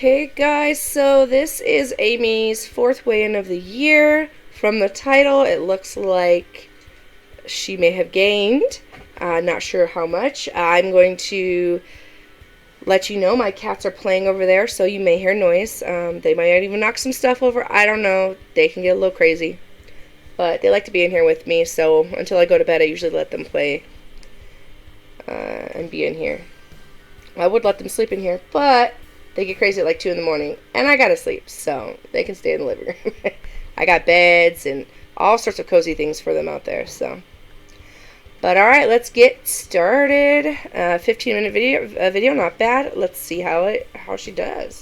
Okay, guys, so this is Amy's fourth weigh-in of the year. From the title, it looks like she may have gained. Not sure how much. I'm going to let you know my cats are playing over there, so you may hear noise. They might even knock some stuff over. I don't know. They can get a little crazy. But they like to be in here with me, so until I go to bed, I usually let them play and be in here. I would let them sleep in here, but they get crazy at like 2 in the morning, and I gotta sleep, so they can stay in the living room. I got beds and all sorts of cozy things for them out there, so. But alright, let's get started. 15-minute video, not bad. Let's see how she does.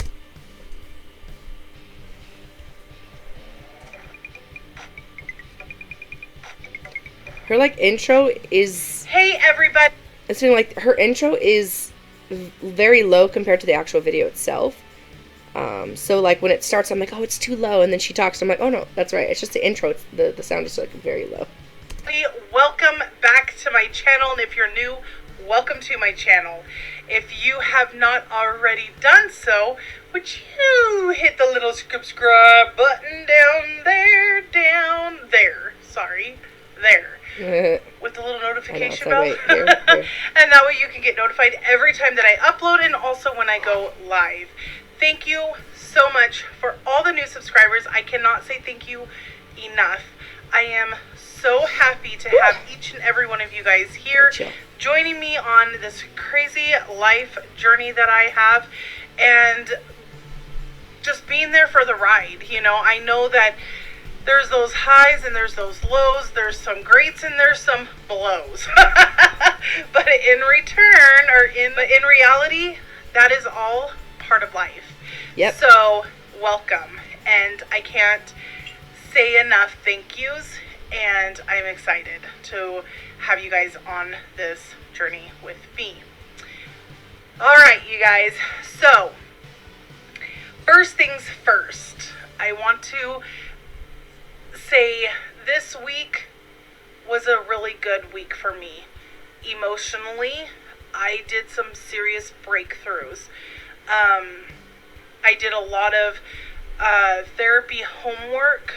Her intro is. Hey everybody. It's like her intro is very low compared to the actual video itself. So when it starts, I'm like, oh, it's too low, and then she talks, I'm like, oh no, that's right, it's just the intro. The sound is very low. Welcome back to my channel, and if you're new, welcome to my channel. If you have not already done so, would you hit the little subscribe button down there, with the little notification bell. Here. And that way you can get notified every time that I upload, and also when I go live. Thank you so much for all the new subscribers. I cannot say thank you enough. I am so happy to have each and every one of you guys here joining me on this crazy life journey that I have, and just being there for the ride. I know that there's those highs and there's those lows, there's some greats and there's some blows. But in reality, that is all part of life. Yep. So, welcome. And I can't say enough thank yous, and I'm excited to have you guys on this journey with me. Alright, you guys. So, first things first, I want to say this week was a really good week for me. Emotionally, I did some serious breakthroughs. I did a lot of therapy homework,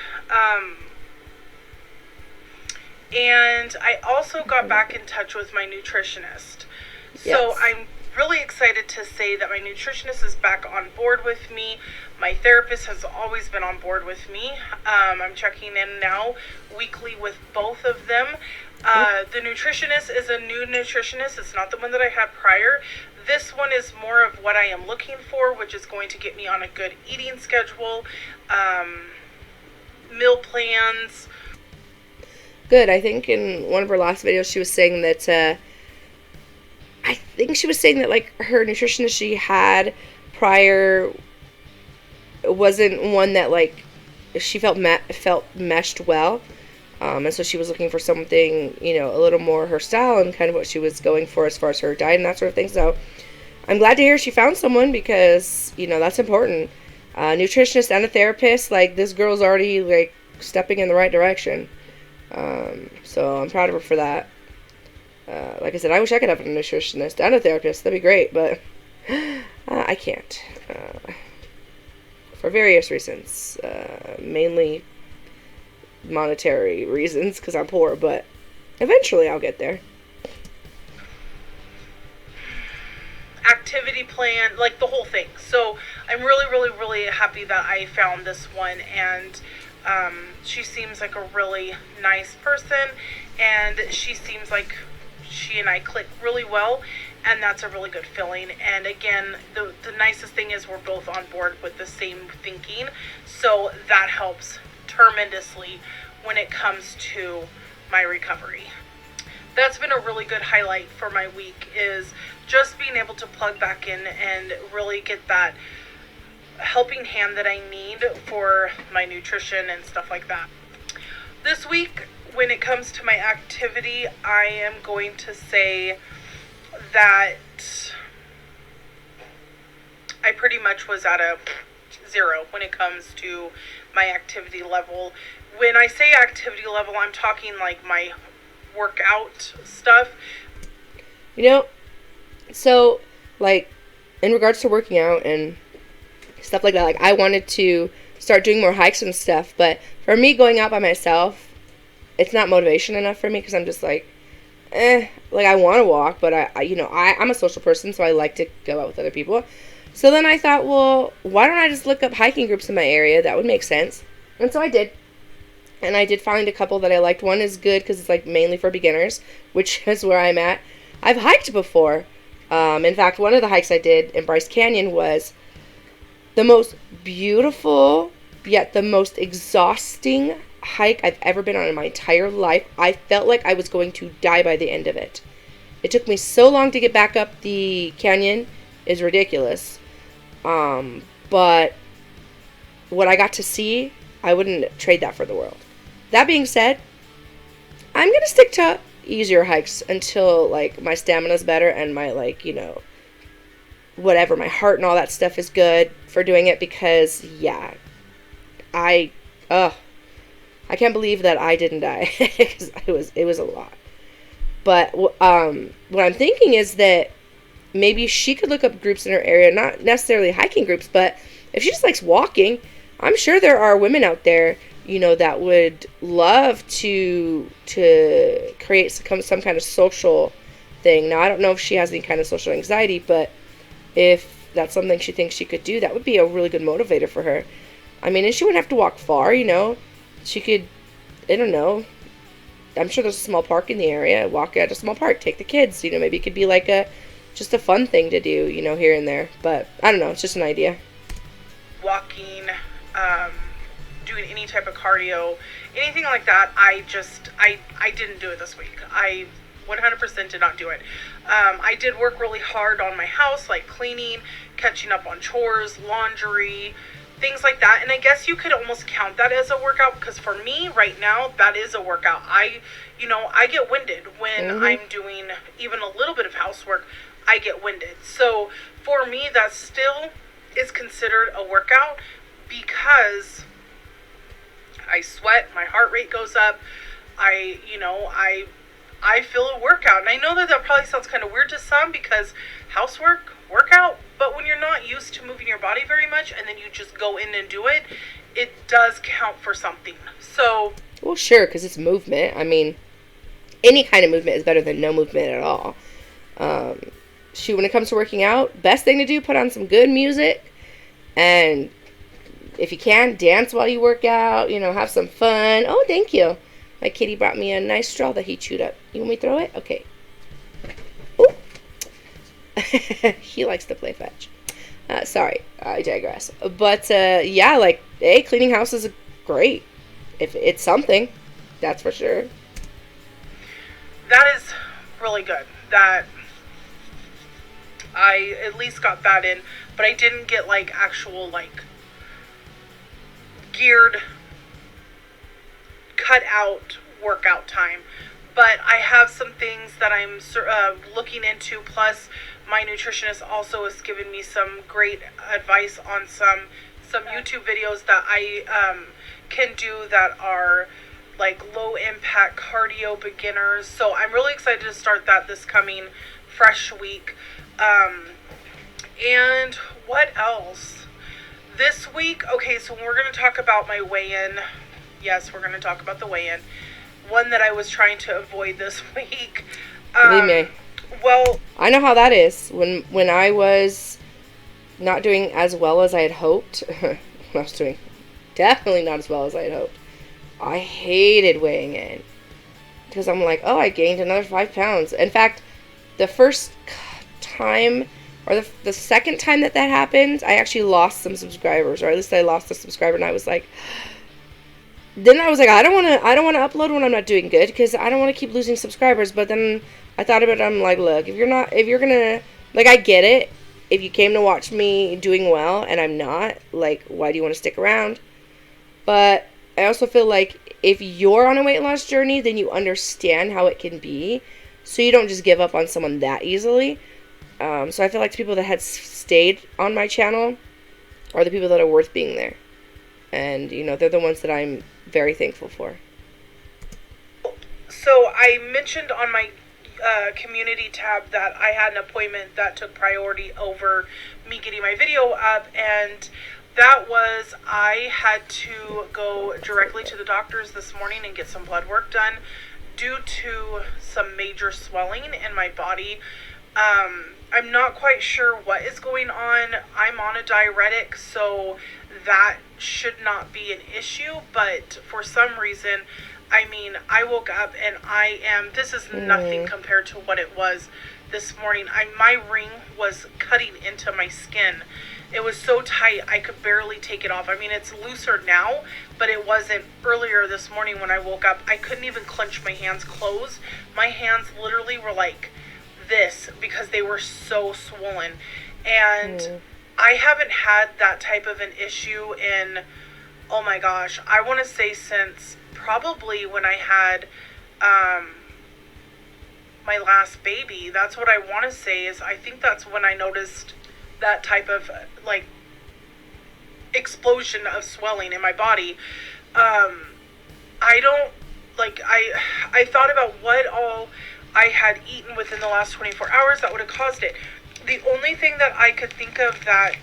and I also got back in touch with my nutritionist. So I'm really excited to say that my nutritionist is back on board with me. My therapist has always been on board with me. I'm checking in now weekly with both of them. The nutritionist is a new nutritionist. It's not the one that I had prior. This one is more of what I am looking for, which is going to get me on a good eating schedule, meal plans. Good. I think in one of her last videos she was saying that her nutritionist she had prior wasn't one that she felt meshed well, and so she was looking for something a little more her style and kind of what she was going for as far as her diet and that sort of thing. So I'm glad to hear she found someone, because that's important. Nutritionist and a therapist, this girl's already stepping in the right direction. So I'm proud of her for that. Like I said, I wish I could have a nutritionist and a therapist. That'd be great, but I can't. For various reasons. Mainly monetary reasons, because I'm poor, but eventually I'll get there. Activity plan, the whole thing. So I'm really, really, really happy that I found this one, and she seems like a really nice person, and she seems like she and I click really well, and that's a really good feeling. And again, the nicest thing is we're both on board with the same thinking, so that helps tremendously when it comes to my recovery. That's been a really good highlight for my week, is just being able to plug back in and really get that helping hand that I need for my nutrition and stuff like that. This week, when it comes to my activity, I am going to say that I pretty much was at a 0 when it comes to my activity level. When I say activity level, I'm talking my workout stuff. So, in regards to working out and stuff like that. Like, I wanted to start doing more hikes and stuff, but for me, going out by myself, it's not motivation enough for me, because I'm just like, like, I want to walk, but I'm a social person, so I like to go out with other people. So then I thought, well, why don't I just look up hiking groups in my area? That would make sense. And so I did. And I did find a couple that I liked. One is good because it's like mainly for beginners, which is where I'm at. I've hiked before. In fact, one of the hikes I did in Bryce Canyon was the most beautiful, yet the most exhausting hike I've ever been on in my entire life. I felt like I was going to die by the end of it. It took me so long to get back up the canyon. Is ridiculous. But what I got to see, I wouldn't trade that for the world. That being said, I'm going to stick to easier hikes until, like, my stamina's better and my, like, whatever, my heart and all that stuff is good for doing it, because, yeah, I can't believe that I didn't die. it was a lot. But what I'm thinking is that maybe she could look up groups in her area, not necessarily hiking groups, but if she just likes walking, I'm sure there are women out there, that would love to create some kind of social thing. Now, I don't know if she has any kind of social anxiety, but if that's something she thinks she could do, that would be a really good motivator for her. I mean, and she wouldn't have to walk far, She could, I don't know, I'm sure there's a small park in the area. Walk at a small park, take the kids, maybe it could be like just a fun thing to do, here and there. But I don't know, it's just an idea. Walking, doing any type of cardio, anything like that, I didn't do it this week. I 100% did not do it. I did work really hard on my house, like cleaning, catching up on chores, laundry, things like that. And I guess you could almost count that as a workout, because for me right now, that is a workout. I get winded when I'm doing even a little bit of housework. I get winded. So for me, that still is considered a workout, because I sweat, my heart rate goes up. I feel a workout. And I know that probably sounds kind of weird to some, because housework, workout, but when you're not used to moving your body very much and then you just go in and do it, it does count for something. So, well, sure, because it's movement. I mean, any kind of movement is better than no movement at all. When it comes to working out, best thing to do, put on some good music, and if you can, dance while you work out, have some fun. Oh, thank you. My kitty brought me a nice straw that he chewed up. You want me to throw it? Okay. Ooh. He likes to play fetch. Sorry, I digress. But, yeah, like, hey, cleaning house is great. If it's something, that's for sure. That is really good. That I at least got that in, but I didn't get, like, actual, like, geared, cut out workout time. But I have some things that I'm looking into, plus my nutritionist also has given me some great advice on some YouTube videos that I can do that are like low impact cardio beginners. So I'm really excited to start that this coming fresh week. And what else? This week, okay, so we're going to talk about my weigh-in. Yes, we're going to talk about the weigh-in. One that I was trying to avoid this week. Believe me. Well, I know how that is. When I was not doing as well as I had hoped, I was doing definitely not as well as I had hoped. I hated weighing in, because I'm like, oh, I gained another 5 pounds. In fact, the first time, or the second time that happened, I actually lost some subscribers, or at least I lost a subscriber, and I was like, then I was like, I don't want to upload when I'm not doing good, because I don't want to keep losing subscribers. But then I thought about it, I'm like, look, if you're gonna, like, I get it, if you came to watch me doing well and I'm not, like, why do you want to stick around? But I also feel like if you're on a weight loss journey, then you understand how it can be, so you don't just give up on someone that easily. So I feel like the people that had stayed on my channel are the people that are worth being there. And, they're the ones that I'm very thankful for. So I mentioned on my community tab that I had an appointment that took priority over me getting my video up, and that was, I had to go directly to the doctors this morning and get some blood work done due to some major swelling in my body. I'm not quite sure what is going on. I'm on a diuretic, so that should not be an issue, but for some reason, I mean, I woke up and this is nothing compared to what it was this morning. My ring was cutting into my skin. It was so tight, I could barely take it off. I mean, it's looser now, but it wasn't earlier this morning when I woke up. I couldn't even clench my hands closed. My hands literally were like this because they were so swollen. And I haven't had that type of an issue in, oh my gosh, I want to say since probably when I had my last baby. That's what I want to say is I think that's when I noticed that type of like explosion of swelling in my body. I don't like I thought about what all I had eaten within the last 24 hours that would have caused it. The only thing that I could think of that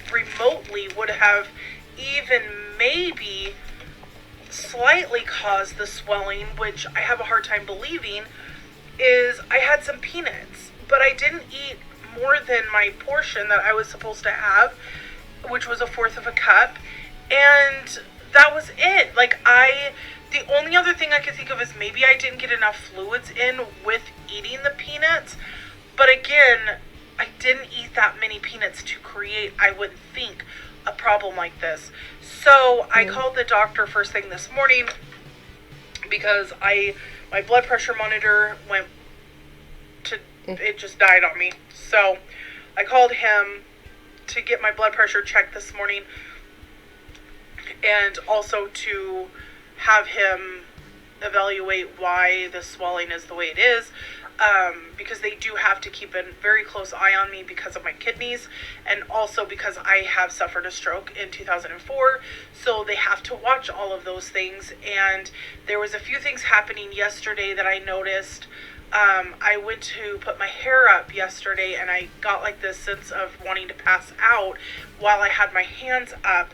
remotely would have even maybe slightly caused the swelling, which I have a hard time believing, is I had some peanuts, but I didn't eat more than my portion that I was supposed to have, which was 1/4 of a cup, and that was it. The only other thing I could think of is maybe I didn't get enough fluids in with eating the peanuts, but again, I didn't eat that many peanuts to create, I wouldn't think, a problem like this. So I called the doctor first thing this morning because my blood pressure monitor it just died on me. So I called him to get my blood pressure checked this morning and also to have him evaluate why the swelling is the way it is, because they do have to keep a very close eye on me because of my kidneys, and also because I have suffered a stroke in 2004, so they have to watch all of those things. And there was a few things happening yesterday that I noticed. I went to put my hair up yesterday and I got like this sense of wanting to pass out while I had my hands up.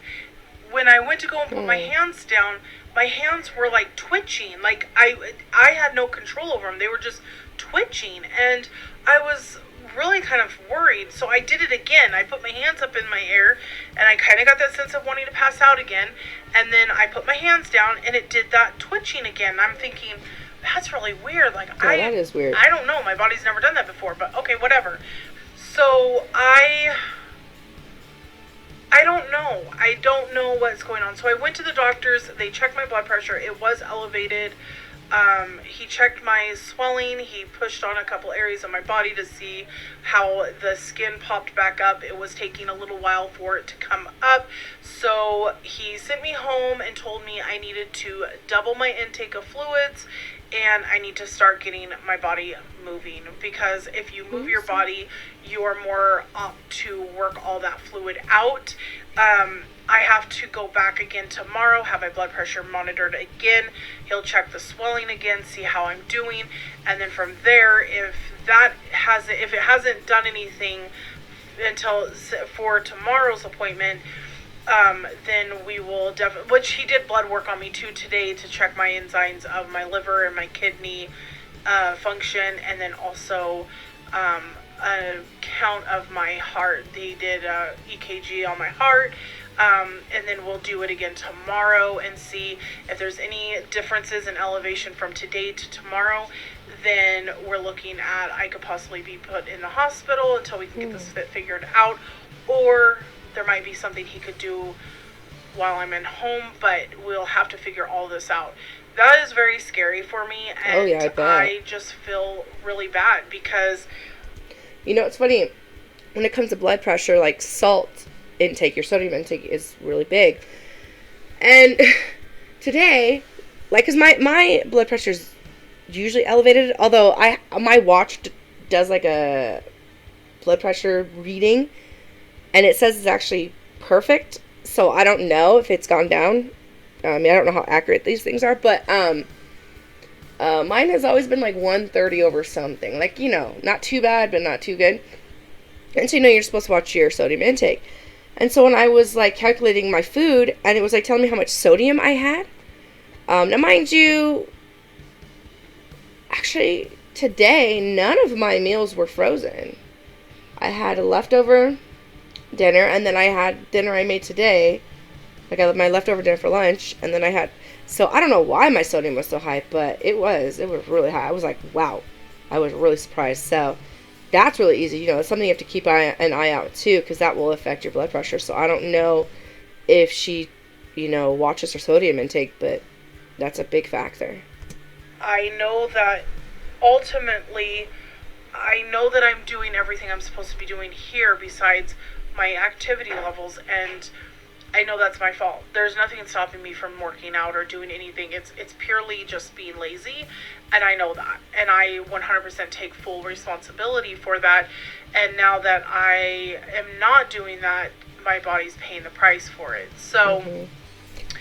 When I went to go and put my hands down, my hands were like twitching. Like I had no control over them. They were just twitching, and I was really kind of worried. So I did it again. I put my hands up in my hair and I kind of got that sense of wanting to pass out again. And then I put my hands down and it did that twitching again. I'm thinking, that's really weird. That is weird. I don't know. My body's never done that before, but okay, whatever. So I don't know. I don't know what's going on. So I went to the doctors. They checked my blood pressure. It was elevated. He checked my swelling. He pushed on a couple areas of my body to see how the skin popped back up. It was taking a little while for it to come up. So he sent me home and told me I needed to double my intake of fluids and I need to start getting my body moving, because if you move your body, you are more apt to work all that fluid out. I have to go back again tomorrow, have my blood pressure monitored again. He'll check the swelling again, see how I'm doing, and then from there, if it hasn't done anything until for tomorrow's appointment, then we will definitely, which he did blood work on me too today to check my enzymes of my liver and my kidney function, and then also a count of my heart. They did EKG on my heart, and then we'll do it again tomorrow and see if there's any differences in elevation from today to tomorrow. Then we're looking at I could possibly be put in the hospital until we can get this figured out, or there might be something he could do while I'm in home, but we'll have to figure all this out. That is very scary for me, and I bet. I just feel really bad because... You know, it's funny, when it comes to blood pressure, like salt intake, your sodium intake is really big. And today, because my blood pressure is usually elevated, although my watch does like a blood pressure reading, and it says it's actually perfect, so I don't know if it's gone down. I don't know how accurate these things are, but mine has always been like 130 over something. Like, not too bad, but not too good. And so, you're supposed to watch your sodium intake. And so when I was like calculating my food, and it was like telling me how much sodium I had. Now mind you, actually today none of my meals were frozen. I had a leftover dinner, and then I had dinner I made today. Like I had my leftover dinner for lunch, and then I had. So I don't know why my sodium was so high, but it was really high. I was like, wow, I was really surprised. So that's really easy. It's something you have to keep an eye out too, because that will affect your blood pressure. So I don't know if she, watches her sodium intake, but that's a big factor. I know that ultimately, I know that I'm doing everything I'm supposed to be doing here besides my activity levels, and I know that's my fault. There's nothing stopping me from working out or doing anything. It's purely just being lazy, and I know that. And I 100% take full responsibility for that. And now that I am not doing that, my body's paying the price for it. So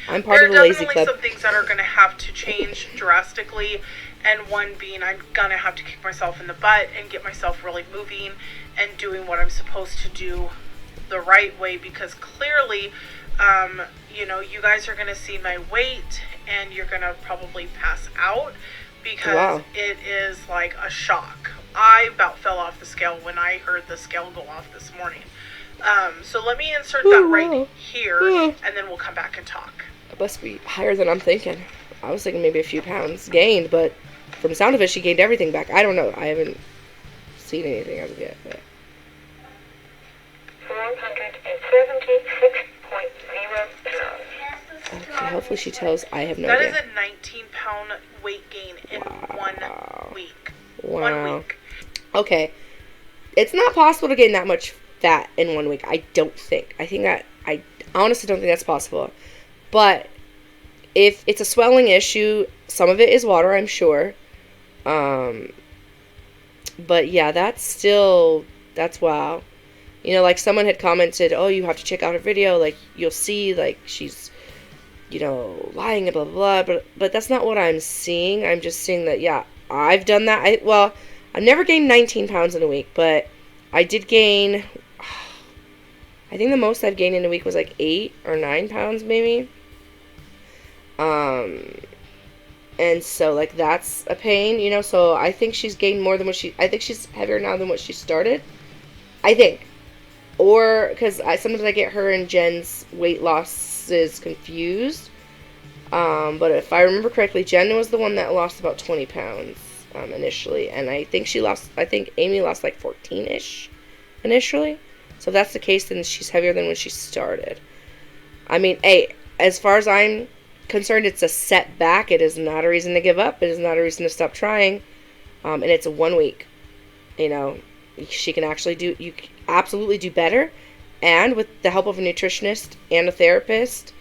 I'm part of the lazy club. There are definitely some things that are going to have to change drastically. And one being, I'm going to have to kick myself in the butt and get myself really moving and doing what I'm supposed to do the right way, because clearly, you guys are going to see my weight and you're going to probably pass out, because it is like a shock. I about fell off the scale when I heard the scale go off this morning. So let me insert that right here, and then we'll come back and talk. It must be higher than I'm thinking. I was thinking maybe a few pounds gained, but from the sound of it, she gained everything back. I don't know. I haven't seen anything as of yet. But 476.0 pounds. Okay, hopefully she tells I have no That idea. is a 19-pound weight gain in 1 week. Wow. 1 week. Okay. It's not possible to gain that much fat in 1 week. I don't think. I honestly don't think that's possible. But if it's a swelling issue, some of it is water, I'm sure. But yeah, that's wow. Like someone had commented, oh, you have to check out her video, like you'll see like she's, lying and blah, blah, blah, but that's not what I'm seeing. I'm just seeing that, yeah, I've done that. I've never gained 19 pounds in a week, but I did gain, I think the most I've gained in a week was like 8 or 9 pounds maybe. And so, like, that's a pain, so I think she's gained more than I think she's heavier now than what she started. I think. Or, because sometimes I get her and Jen's weight losses confused. But if I remember correctly, Jen was the one that lost about 20 pounds, initially. And I think Amy lost like 14-ish initially. So if that's the case, then she's heavier than when she started. I mean, hey, as far as I'm concerned, it's a setback. It is not a reason to give up. It is not a reason to stop trying. And it's a 1 week. She can actually absolutely do better. And with the help of a nutritionist and a therapist,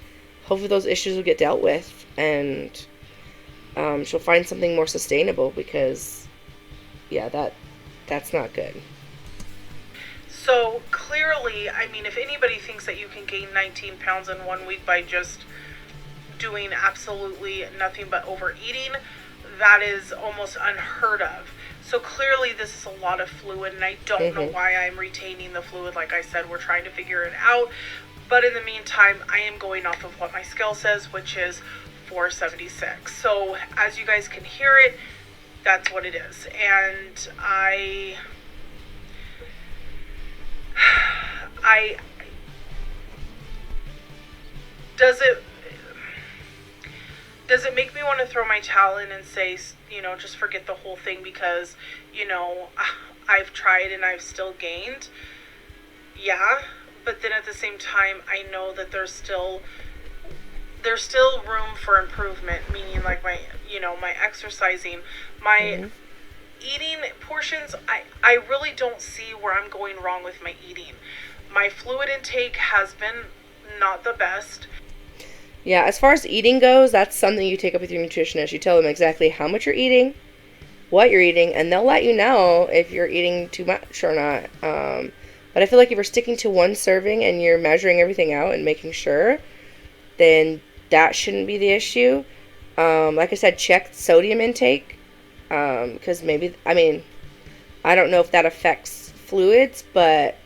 hopefully those issues will get dealt with. And she'll find something more sustainable, because, yeah, that's not good. So clearly, I mean, if anybody thinks that you can gain 19 pounds in 1 week by just doing absolutely nothing but overeating, that is almost unheard of. So clearly this is a lot of fluid, and I don't know why I'm retaining the fluid. Like I said, we're trying to figure it out. But in the meantime, I am going off of what my scale says, which is 476. So as you guys can hear it, that's what it is. And does it make me want to throw my towel in and say, just forget the whole thing, because, I've tried and I've still gained? Yeah, but then at the same time, I know that there's still room for improvement, meaning like my exercising, my eating portions. I really don't see where I'm going wrong with my eating. My fluid intake has been not the best. Yeah, as far as eating goes, that's something you take up with your nutritionist. You tell them exactly how much you're eating, what you're eating, and they'll let you know if you're eating too much or not. But I feel like if you're sticking to one serving and you're measuring everything out and making sure, then that shouldn't be the issue. Like I said, check sodium intake, because I don't know if that affects fluids, but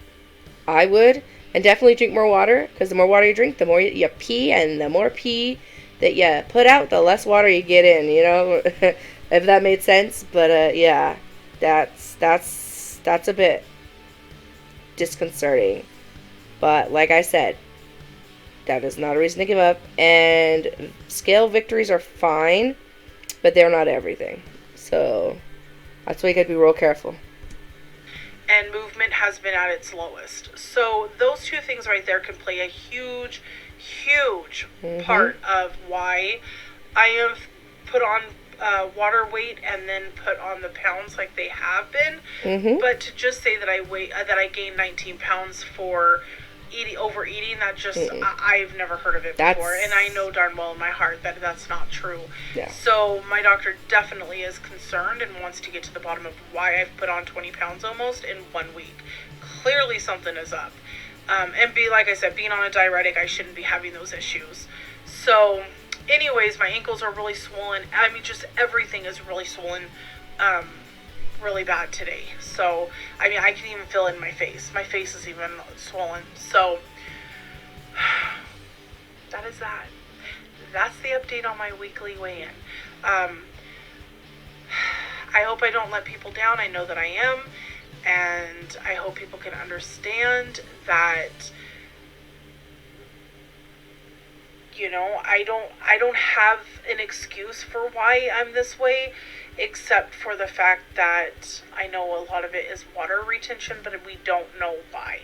I would. And definitely drink more water, because the more water you drink, the more you pee, and the more pee that you put out, the less water you get in, you know? If that made sense. But yeah, that's a bit disconcerting. But like I said, that is not a reason to give up. And scale victories are fine, but they're not everything. So that's why you gotta be real careful. And movement has been at its lowest. So those two things right there can play a huge, huge part of why I have put on water weight and then put on the pounds like they have been. But to just say that I gained 19 pounds for overeating, that just I've never heard of it before, and I know darn well in my heart that that's not true. Yeah. So my doctor definitely is concerned and wants to get to the bottom of why I've put on 20 pounds almost in 1 week. Clearly something is up. And like I said, being on a diuretic, I shouldn't be having those issues. So anyways, my ankles are really swollen. I mean, just everything is really swollen. Really bad today. So I mean, I can even feel it in my face. My face is even swollen. So that is that. That's the update on my weekly weigh-in. I hope I don't let people down. I know that I am, and I hope people can understand that, you know, I don't have an excuse for why I'm this way, except for the fact that I know a lot of it is water retention, but we don't know why.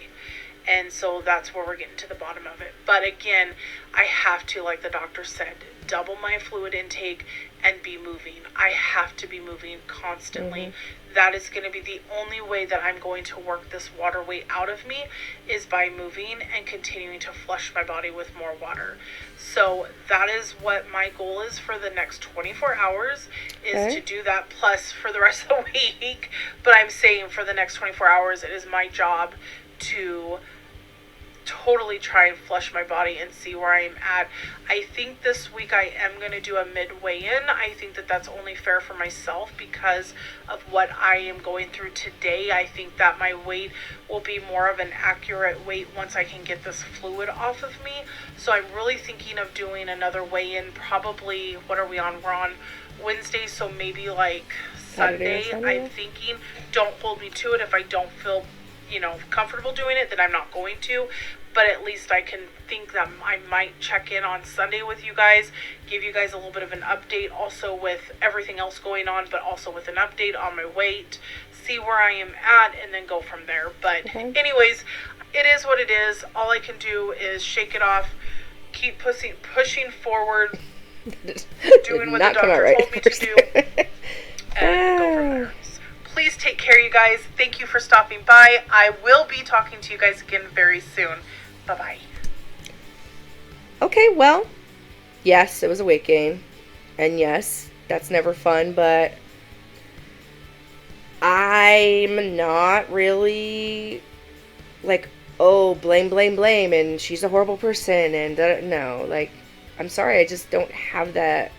And so that's where we're getting to the bottom of it. But again, I have to, like the doctor said, double my fluid intake and be moving. I have to be moving constantly. That is going to be the only way that I'm going to work this water weight out of me, is by moving and continuing to flush my body with more water. So that is what my goal is for the next 24 hours, is to do that, plus for the rest of the week. But I'm saying for the next 24 hours, it is my job to totally try and flush my body and see where I'm at. I think this week I am going to do a midway in. I think that that's only fair for myself because of what I am going through today. I think that my weight will be more of an accurate weight once I can get this fluid off of me. So I'm really thinking of doing another weigh-in, probably, what are we on? We're on Wednesday, so maybe like Sunday. I'm thinking. Don't hold me to it. If I don't feel, you know, comfortable doing it, then I'm not going to. But at least I can think that I might check in on Sunday with you guys, give you guys a little bit of an update, also with everything else going on, but also with an update on my weight, see where I am at, and then go from there. But anyways, it is what it is. All I can do is shake it off, keep pushing forward, doing what the doctor told me to do, and go from there. Please take care, you guys. Thank you for stopping by. I will be talking to you guys again very soon. Bye-bye. Okay, well, yes, it was a weight gain. And yes, that's never fun, but I'm not really like, oh, blame, and she's a horrible person, and no, like, I'm sorry, I just don't have that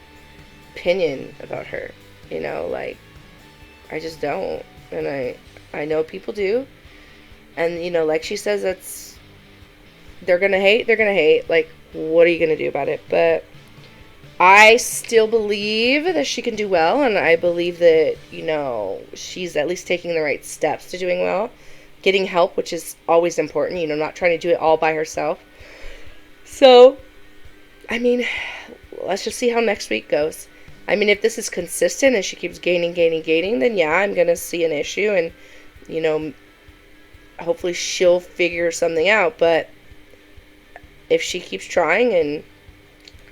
opinion about her, you know, like, I just don't, and I know people do, and, you know, like she says, they're gonna hate, like, what are you gonna do about it? But I still believe that she can do well, and I believe that, you know, she's at least taking the right steps to doing well, getting help, which is always important, you know, not trying to do it all by herself. So, I mean, let's just see how next week goes. I mean, if this is consistent and she keeps gaining, then yeah, I'm going to see an issue, and, you know, hopefully she'll figure something out. But if she keeps trying and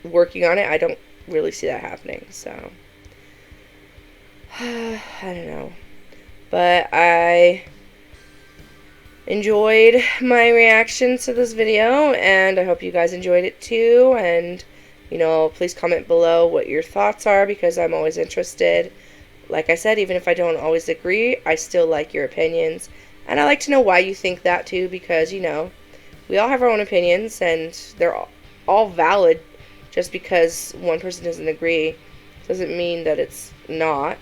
working on it, I don't really see that happening. So, I don't know. But I enjoyed my reactions to this video, and I hope you guys enjoyed it too. And, you know, please comment below what your thoughts are, because I'm always interested. Like I said, even if I don't always agree, I still like your opinions. And I like to know why you think that too, because, you know, we all have our own opinions, and they're all valid. Just because one person doesn't agree doesn't mean that it's not.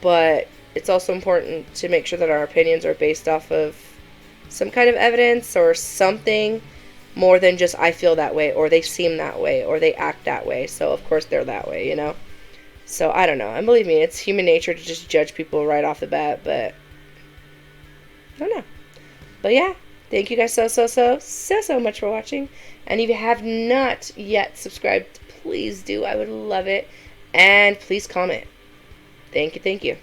But it's also important to make sure that our opinions are based off of some kind of evidence or something more than just I feel that way, or they seem that way, or they act that way, so of course they're that way, you know? So I don't know. And believe me, it's human nature to just judge people right off the bat, but I don't know. But yeah, thank you guys so much for watching. And if you have not yet subscribed, please do. I would love it. And please comment. Thank you.